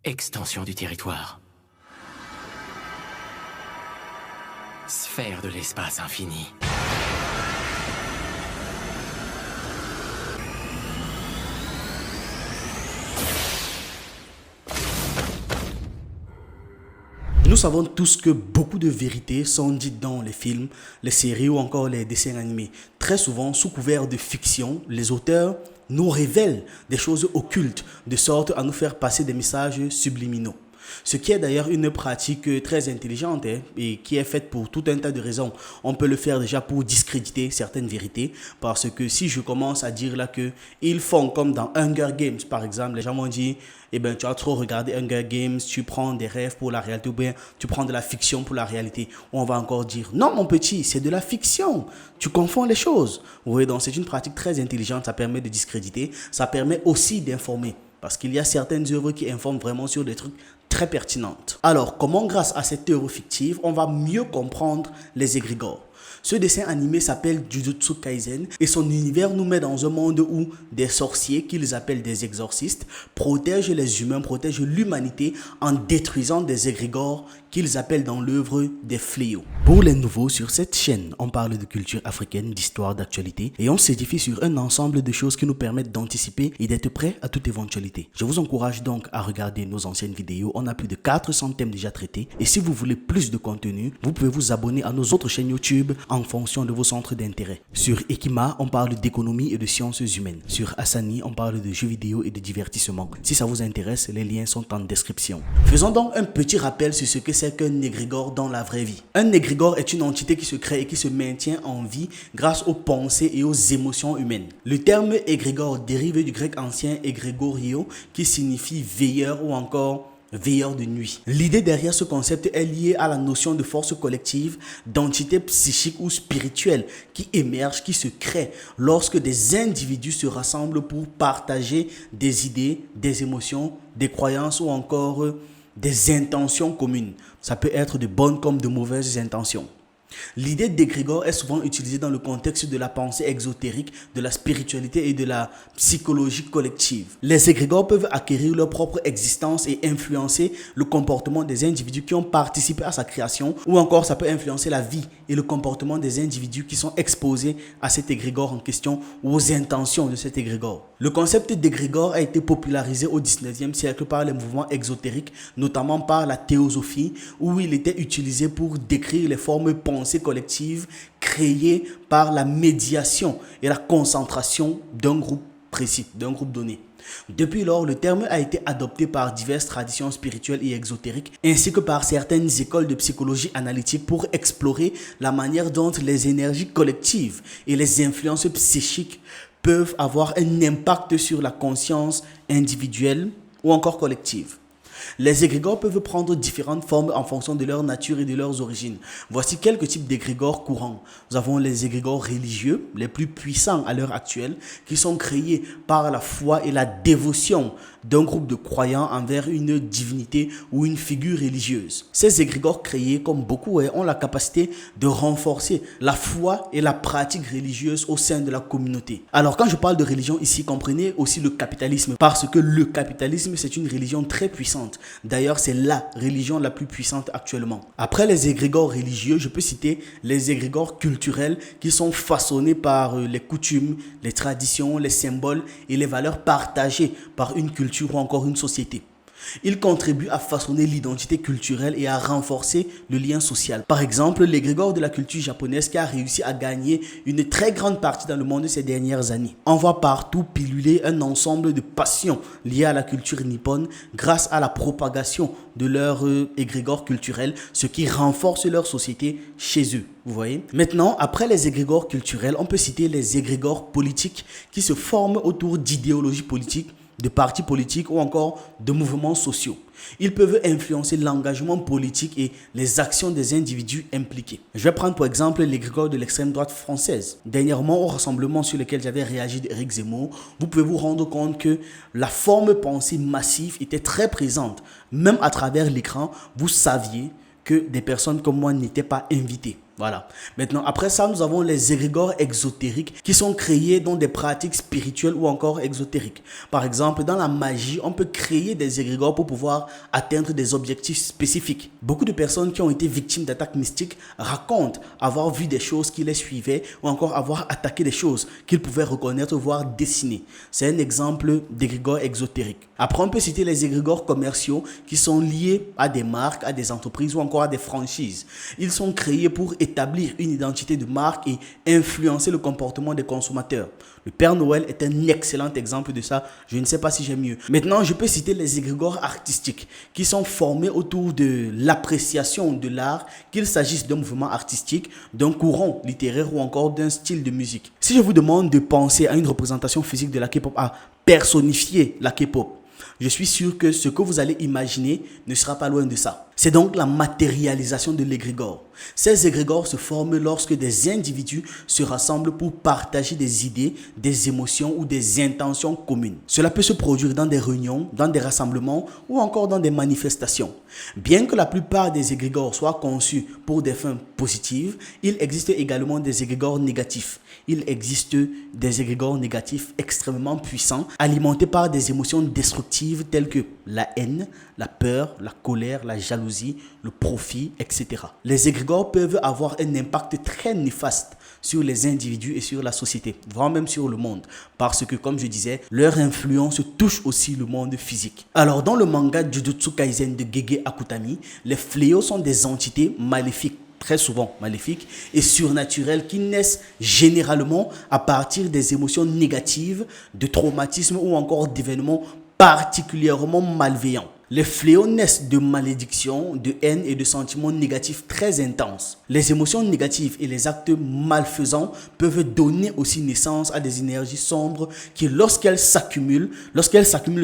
Extension du territoire. Sphère de l'espace infini. Nous savons tous que beaucoup de vérités sont dites dans les films, les séries ou encore les dessins animés. Très souvent, sous couvert de fiction, les auteurs nous révèlent des choses occultes, de sorte à nous faire passer des messages subliminaux. Ce qui est d'ailleurs une pratique très intelligente et qui est faite pour tout un tas de raisons. On peut le faire déjà pour discréditer certaines vérités, parce que si je commence à dire là que ils font comme dans Hunger Games par exemple, les gens m'ont dit eh ben tu as trop regardé Hunger Games, tu prends des rêves pour la réalité ou bien tu prends de la fiction pour la réalité. On va encore dire non mon petit, c'est de la fiction, tu confonds les choses. Vous voyez, donc c'est une pratique très intelligente, ça permet de discréditer, ça permet aussi d'informer. Parce qu'il y a certaines œuvres qui informent vraiment sur des trucs très pertinentes. Alors, comment grâce à cette œuvre fictive, on va mieux comprendre les égrégores? Ce dessin animé s'appelle Jujutsu Kaisen et son univers nous met dans un monde où des sorciers, qu'ils appellent des exorcistes, protègent les humains, protègent l'humanité en détruisant des égrégores qu'ils appellent dans l'œuvre des fléaux. Pour les nouveaux, sur cette chaîne, on parle de culture africaine, d'histoire, d'actualité et on s'édifie sur un ensemble de choses qui nous permettent d'anticiper et d'être prêts à toute éventualité. Je vous encourage donc à regarder nos anciennes vidéos, on a plus de 400 thèmes déjà traités et si vous voulez plus de contenu, vous pouvez vous abonner à nos autres chaînes YouTube en fonction de vos centres d'intérêt. Sur Ekima, on parle d'économie et de sciences humaines. Sur Asani, on parle de jeux vidéo et de divertissement. Si ça vous intéresse, les liens sont en description. Faisons donc un petit rappel sur ce que c'est qu'un égrégore dans la vraie vie. Un égrégore est une entité qui se crée et qui se maintient en vie grâce aux pensées et aux émotions humaines. Le terme égrégore dérive du grec ancien egregorio qui signifie veilleur ou encore veilleur de nuit. L'idée derrière ce concept est liée à la notion de force collective, d'entité psychique ou spirituelle qui émerge, qui se crée lorsque des individus se rassemblent pour partager des idées, des émotions, des croyances ou encore des intentions communes. Ça peut être de bonnes comme de mauvaises intentions. L'idée d'égrégore est souvent utilisée dans le contexte de la pensée exotérique, de la spiritualité et de la psychologie collective. Les égrégores peuvent acquérir leur propre existence et influencer le comportement des individus qui ont participé à sa création ou encore ça peut influencer la vie et le comportement des individus qui sont exposés à cet égrégore en question ou aux intentions de cet égrégore. Le concept d'égrégore a été popularisé au 19e siècle par les mouvements exotériques, notamment par la théosophie où il était utilisé pour décrire les formes pensées collectives créées par la médiation et la concentration d'un groupe précis, d'un groupe donné. Depuis lors, le terme a été adopté par diverses traditions spirituelles et exotériques, ainsi que par certaines écoles de psychologie analytique pour explorer la manière dont les énergies collectives et les influences psychiques peuvent avoir un impact sur la conscience individuelle ou encore collective. Les égrégores peuvent prendre différentes formes en fonction de leur nature et de leurs origines. Voici quelques types d'égrégores courants. Nous avons les égrégores religieux, les plus puissants à l'heure actuelle, qui sont créés par la foi et la dévotion d'un groupe de croyants envers une divinité ou une figure religieuse. Ces égrégores créés, comme beaucoup, ont la capacité de renforcer la foi et la pratique religieuse au sein de la communauté. Alors quand je parle de religion ici, comprenez aussi le capitalisme, parce que le capitalisme c'est une religion très puissante. D'ailleurs, c'est la religion la plus puissante actuellement. Après les égrégores religieux, je peux citer les égrégores culturels qui sont façonnés par les coutumes, les traditions, les symboles et les valeurs partagées par une culture ou encore une société. Ils contribuent à façonner l'identité culturelle et à renforcer le lien social. Par exemple, l'égrégore de la culture japonaise qui a réussi à gagner une très grande partie dans le monde ces dernières années. On voit partout piluler un ensemble de passions liées à la culture nippone grâce à la propagation de leur égrégore culturel, ce qui renforce leur société chez eux. Vous voyez? Maintenant, après les égrégores culturels, on peut citer les égrégores politiques qui se forment autour d'idéologies politiques, de partis politiques ou encore de mouvements sociaux. Ils peuvent influencer l'engagement politique et les actions des individus impliqués. Je vais prendre pour exemple l'égrégore de l'extrême droite française. Dernièrement, au rassemblement sur lequel j'avais réagi d'Éric Zemmour, vous pouvez vous rendre compte que la forme pensée massive était très présente. Même à travers l'écran, vous saviez que des personnes comme moi n'étaient pas invitées. Voilà. Maintenant, après ça, nous avons les égrégores exotériques qui sont créés dans des pratiques spirituelles ou encore exotériques. Par exemple, dans la magie, on peut créer des égrégores pour pouvoir atteindre des objectifs spécifiques. Beaucoup de personnes qui ont été victimes d'attaques mystiques racontent avoir vu des choses qui les suivaient ou encore avoir attaqué des choses qu'ils pouvaient reconnaître, voire dessiner. C'est un exemple d'égrégore exotérique. Après, on peut citer les égrégores commerciaux qui sont liés à des marques, à des entreprises ou encore à des franchises. Ils sont créés pour établir une identité de marque et influencer le comportement des consommateurs. Le Père Noël est un excellent exemple de ça. Je ne sais pas si j'ai mieux. Maintenant, je peux citer les égrégores artistiques qui sont formés autour de l'appréciation de l'art, qu'il s'agisse d'un mouvement artistique, d'un courant littéraire ou encore d'un style de musique. Si je vous demande de penser à une représentation physique de la K-pop, à personnifier la K-pop, je suis sûr que ce que vous allez imaginer ne sera pas loin de ça. C'est donc la matérialisation de l'égrégore. Ces égrégores se forment lorsque des individus se rassemblent pour partager des idées, des émotions ou des intentions communes. Cela peut se produire dans des réunions, dans des rassemblements ou encore dans des manifestations. Bien que la plupart des égrégores soient conçus pour des fins positives, il existe également des égrégores négatifs. Il existe des égrégores négatifs extrêmement puissants, alimentés par des émotions destructives telles que la haine, la peur, la colère, la jalousie, le profit, etc. Les égrégores peuvent avoir un impact très néfaste sur les individus et sur la société, voire même sur le monde, parce que, comme je disais, leur influence touche aussi le monde physique. Alors, dans le manga Jujutsu Kaisen de Gege Akutami, les fléaux sont des entités maléfiques, très souvent maléfiques et surnaturelles qui naissent généralement à partir des émotions négatives, de traumatismes ou encore d'événements particulièrement malveillants. Les fléaux naissent de malédictions, de haine et de sentiments négatifs très intenses. Les émotions négatives et les actes malfaisants peuvent donner aussi naissance à des énergies sombres qui, lorsqu'elles s'accumulent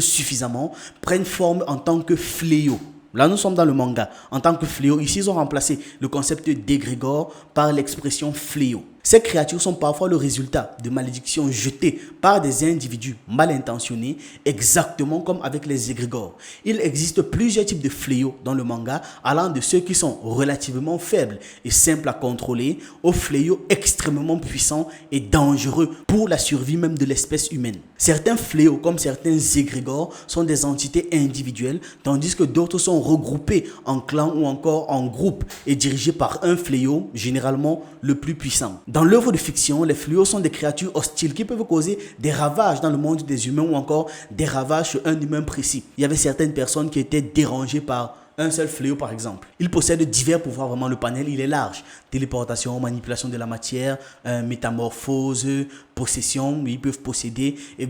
suffisamment, prennent forme en tant que fléaux. Là, nous sommes dans le manga. En tant que fléau, ici, ils ont remplacé le concept d'égrégore par l'expression fléau. Ces créatures sont parfois le résultat de malédictions jetées par des individus mal intentionnés, exactement comme avec les égrégores. Il existe plusieurs types de fléaux dans le manga, allant de ceux qui sont relativement faibles et simples à contrôler, aux fléaux extrêmement puissants et dangereux pour la survie même de l'espèce humaine. Certains fléaux, comme certains égrégores, sont des entités individuelles, tandis que d'autres sont regroupés en clans ou encore en groupes et dirigés par un fléau, généralement le plus puissant. Dans l'œuvre de fiction, les fléaux sont des créatures hostiles qui peuvent causer des ravages dans le monde des humains ou encore des ravages sur un humain précis. Il y avait certaines personnes qui étaient dérangées par un seul fléau par exemple. Il possède divers pouvoirs, vraiment le panel il est large. Téléportation, manipulation de la matière, métamorphose, possession, ils peuvent posséder et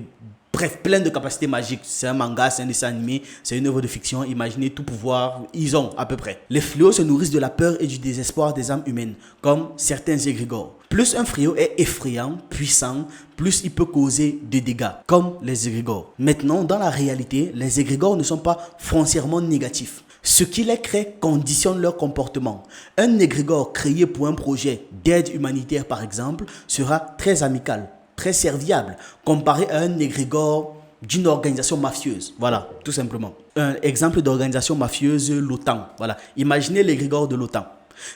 bref, plein de capacités magiques. C'est un manga, c'est un dessin animé, c'est une œuvre de fiction. Imaginez tout pouvoir, ils ont à peu près. Les fléaux se nourrissent de la peur et du désespoir des âmes humaines, comme certains égrégores. Plus un fléau est effrayant, puissant, plus il peut causer de dégâts, comme les égrégores. Maintenant, dans la réalité, les égrégores ne sont pas foncièrement négatifs. Ce qui les crée conditionne leur comportement. Un égrégore créé pour un projet d'aide humanitaire, par exemple, sera très amical, très serviable, comparé à un égrégore d'une organisation mafieuse. Voilà, tout simplement. Un exemple d'organisation mafieuse, l'OTAN. Voilà, imaginez l'égrégore de l'OTAN.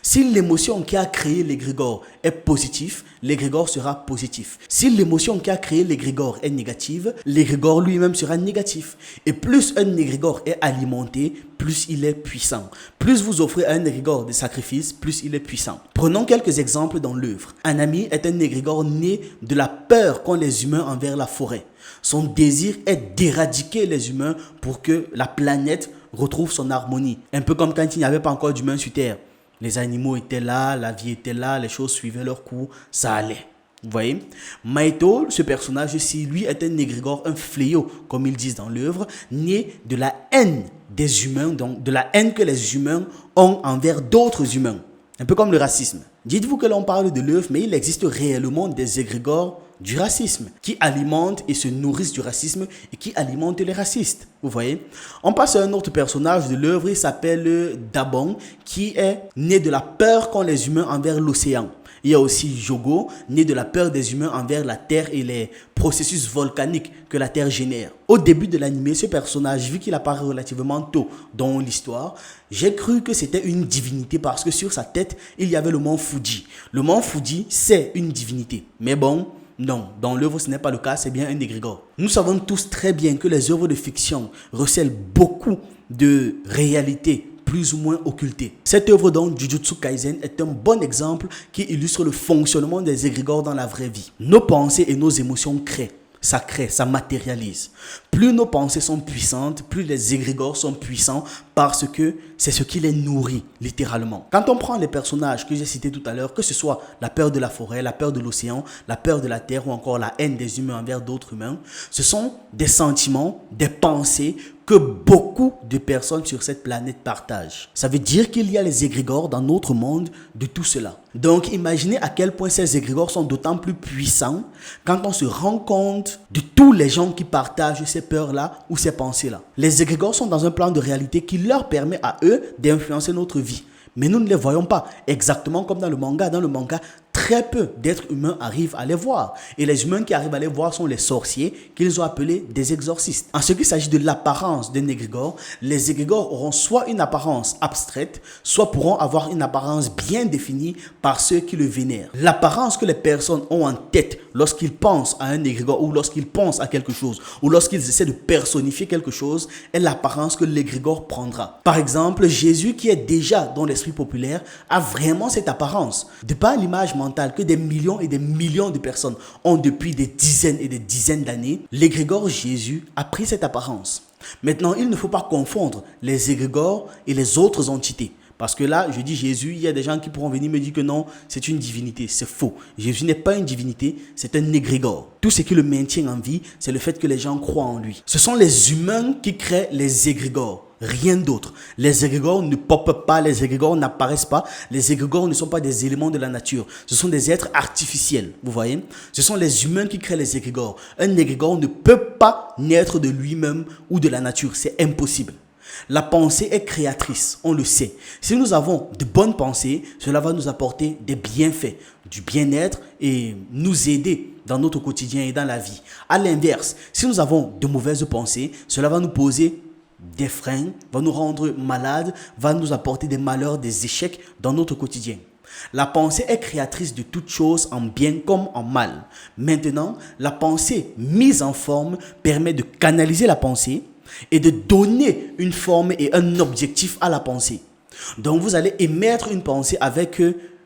Si l'émotion qui a créé l'égrégore est positive, l'égrégore sera positif. Si l'émotion qui a créé l'égrégore est négative, l'égrégore lui-même sera négatif. Et plus un égrégore est alimenté, plus il est puissant. Plus vous offrez à un égrégore des sacrifices, plus il est puissant. Prenons quelques exemples dans l'œuvre. Anami est un égrégore né de la peur qu'ont les humains envers la forêt. Son désir est d'éradiquer les humains pour que la planète retrouve son harmonie. Un peu comme quand il n'y avait pas encore d'humains sur Terre. Les animaux étaient là, la vie était là, les choses suivaient leur cours, ça allait. Vous voyez? Maito, ce personnage-ci, lui, est un égrégore, un fléau, comme ils disent dans l'œuvre, né de la haine des humains, donc de la haine que les humains ont envers d'autres humains. Un peu comme le racisme. Dites-vous que l'on parle de l'œuvre, mais il existe réellement des égrégores du racisme, qui alimentent et se nourrissent du racisme et qui alimentent les racistes. Vous voyez? On passe à un autre personnage de l'œuvre, il s'appelle Dabong, qui est né de la peur qu'ont les humains envers l'océan. Il y a aussi Jogo, né de la peur des humains envers la Terre et les processus volcaniques que la Terre génère. Au début de l'anime, ce personnage, vu qu'il apparaît relativement tôt dans l'histoire, j'ai cru que c'était une divinité parce que sur sa tête, il y avait le mont Fuji. Le mont Fuji, c'est une divinité. Mais bon, non, dans l'œuvre, ce n'est pas le cas, c'est bien un égrégore. Nous savons tous très bien que les œuvres de fiction recèlent beaucoup de réalités plus ou moins occultées. Cette œuvre donc, Jujutsu Kaisen, est un bon exemple qui illustre le fonctionnement des égrégores dans la vraie vie. Nos pensées et nos émotions créent, ça matérialise. Plus nos pensées sont puissantes, plus les égrégores sont puissants parce que c'est ce qui les nourrit, littéralement. Quand on prend les personnages que j'ai cités tout à l'heure, que ce soit la peur de la forêt, la peur de l'océan, la peur de la terre ou encore la haine des humains envers d'autres humains, ce sont des sentiments, des pensées que beaucoup de personnes sur cette planète partagent. Ça veut dire qu'il y a les égrégores dans notre monde de tout cela. Donc imaginez à quel point ces égrégores sont d'autant plus puissants quand on se rend compte de tous les gens qui partagent ces peurs-là ou ces pensées-là. Les égrégores sont dans un plan de réalité qui leur permet à eux d'influencer notre vie. Mais nous ne les voyons pas, exactement comme dans le manga. Dans le manga, très peu d'êtres humains arrivent à les voir. Et les humains qui arrivent à les voir sont les sorciers qu'ils ont appelés des exorcistes. En ce qui s'agit de l'apparence d'un égrégore, les égrégores auront soit une apparence abstraite, soit pourront avoir une apparence bien définie par ceux qui le vénèrent. L'apparence que les personnes ont en tête lorsqu'ils pensent à un égrégore ou lorsqu'ils pensent à quelque chose ou lorsqu'ils essaient de personnifier quelque chose est l'apparence que l'égrégore prendra. Par exemple, Jésus qui est déjà dans l'esprit populaire a vraiment cette apparence. De par l'image mentale que des millions et des millions de personnes ont depuis des dizaines et des dizaines d'années, l'égrégore Jésus a pris cette apparence. Maintenant, il ne faut pas confondre les égrégores et les autres entités. Parce que là, je dis Jésus, il y a des gens qui pourront venir me dire que non, c'est une divinité. C'est faux. Jésus n'est pas une divinité, c'est un égrégore. Tout ce qui le maintient en vie, c'est le fait que les gens croient en lui. Ce sont les humains qui créent les égrégores. Rien d'autre. Les égrégores ne popent pas, les égrégores n'apparaissent pas. Les égrégores ne sont pas des éléments de la nature. Ce sont des êtres artificiels, vous voyez. Ce sont les humains qui créent les égrégores. Un égrégore ne peut pas naître de lui-même ou de la nature. C'est impossible. La pensée est créatrice, on le sait. Si nous avons de bonnes pensées, cela va nous apporter des bienfaits, du bien-être et nous aider dans notre quotidien et dans la vie. À l'inverse, si nous avons de mauvaises pensées, cela va nous poser des freins, va nous rendre malades, va nous apporter des malheurs, des échecs dans notre quotidien. La pensée est créatrice de toutes choses en bien comme en mal. Maintenant, la pensée mise en forme permet de canaliser la pensée et de donner une forme et un objectif à la pensée. Donc vous allez émettre une pensée avec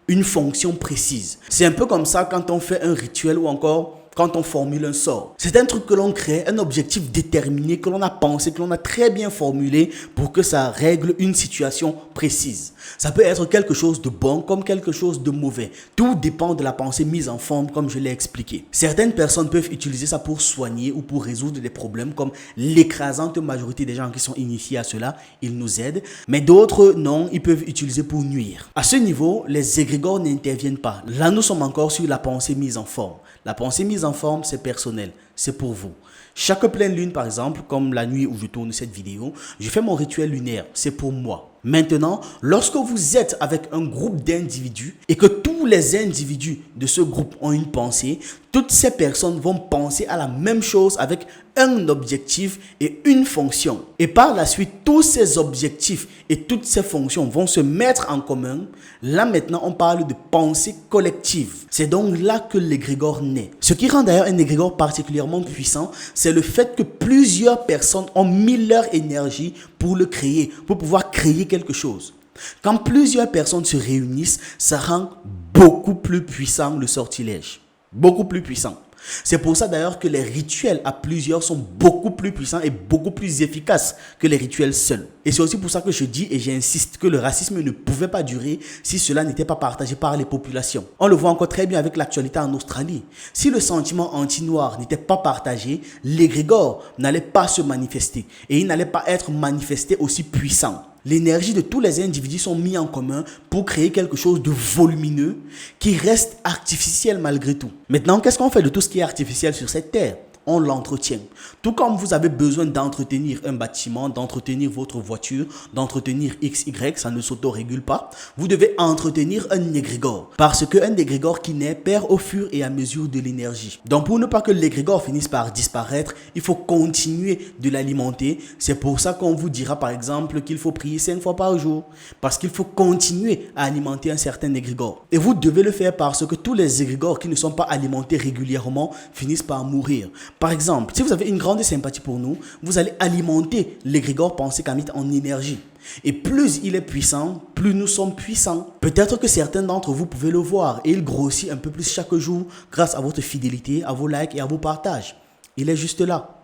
une fonction précise. C'est un peu comme ça quand on fait un rituel ou encore quand on formule un sort. C'est un truc que l'on crée, un objectif déterminé que l'on a pensé, que l'on a très bien formulé pour que ça règle une situation précise. Ça peut être quelque chose de bon comme quelque chose de mauvais. Tout dépend de la pensée mise en forme comme je l'ai expliqué. Certaines personnes peuvent utiliser ça pour soigner ou pour résoudre des problèmes comme l'écrasante majorité des gens qui sont initiés à cela, ils nous aident. Mais d'autres, non, ils peuvent utiliser pour nuire. À ce niveau, les égrégores n'interviennent pas. Là, nous sommes encore sur la pensée mise en forme. La pensée mise en forme, c'est personnel, c'est pour vous. Chaque pleine lune, par exemple, comme la nuit où je tourne cette vidéo, je fais mon rituel lunaire, c'est pour moi. Maintenant, lorsque vous êtes avec un groupe d'individus et que tous les individus de ce groupe ont une pensée, toutes ces personnes vont penser à la même chose avec un objectif et une fonction. Et par la suite, tous ces objectifs et toutes ces fonctions vont se mettre en commun. Là maintenant, on parle de pensée collective. C'est donc là que l'égrégore naît. Ce qui rend d'ailleurs un égrégore particulièrement puissant, c'est le fait que plusieurs personnes ont mis leur énergie pour le créer, pour pouvoir créer quelque chose. Quand plusieurs personnes se réunissent, ça rend beaucoup plus puissant le sortilège. Beaucoup plus puissant. C'est pour ça d'ailleurs que les rituels à plusieurs sont beaucoup plus puissants et beaucoup plus efficaces que les rituels seuls. Et c'est aussi pour ça que je dis et j'insiste que le racisme ne pouvait pas durer si cela n'était pas partagé par les populations. On le voit encore très bien avec l'actualité en Australie. Si le sentiment anti-noir n'était pas partagé, l'égrégore n'allait pas se manifester et il n'allait pas être manifesté aussi puissant. L'énergie de tous les individus sont mis en commun pour créer quelque chose de volumineux qui reste artificiel malgré tout. Maintenant, qu'est-ce qu'on fait de tout ce qui est artificiel sur cette terre? on l'entretient. Tout comme vous avez besoin d'entretenir un bâtiment, d'entretenir votre voiture, d'entretenir XY, ça ne s'autorégule pas. Vous devez entretenir un égrégore. Parce qu'un égrégore qui naît perd au fur et à mesure de l'énergie. Donc pour ne pas que l'égrégore finisse par disparaître, il faut continuer de l'alimenter. C'est pour ça qu'on vous dira par exemple qu'il faut prier 5 fois par jour. Parce qu'il faut continuer à alimenter un certain égrégore. Et vous devez le faire parce que tous les égrégores qui ne sont pas alimentés régulièrement finissent par mourir. Par exemple, si vous avez une grande sympathie pour nous, vous allez alimenter l'égrégore pensée Kamit en énergie. Et plus il est puissant, plus nous sommes puissants. Peut-être que certains d'entre vous pouvez le voir et il grossit un peu plus chaque jour grâce à votre fidélité, à vos likes et à vos partages. Il est juste là.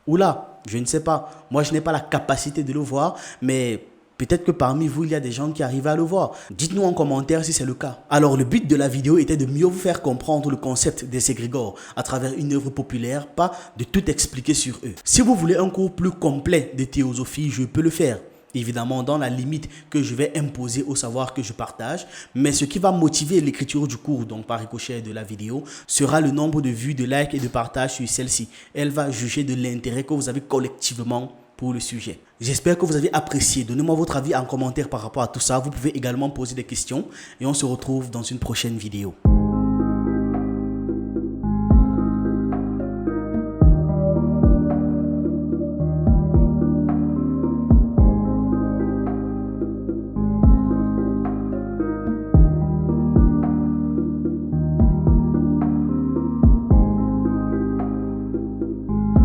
Ou là, je ne sais pas. Moi, je n'ai pas la capacité de le voir, mais peut-être que parmi vous, il y a des gens qui arrivent à le voir. Dites-nous en commentaire si c'est le cas. Alors, le but de la vidéo était de mieux vous faire comprendre le concept des égrégores à travers une œuvre populaire, pas de tout expliquer sur eux. Si vous voulez un cours plus complet de théosophie, je peux le faire. Évidemment, dans la limite que je vais imposer au savoir que je partage. Mais ce qui va motiver l'écriture du cours, donc par ricochet de la vidéo, sera le nombre de vues, de likes et de partages sur celle-ci. Elle va juger de l'intérêt que vous avez collectivement pour le sujet. J'espère que vous avez apprécié. Donnez-moi votre avis en commentaire par rapport à tout ça. Vous pouvez également poser des questions et on se retrouve dans une prochaine vidéo.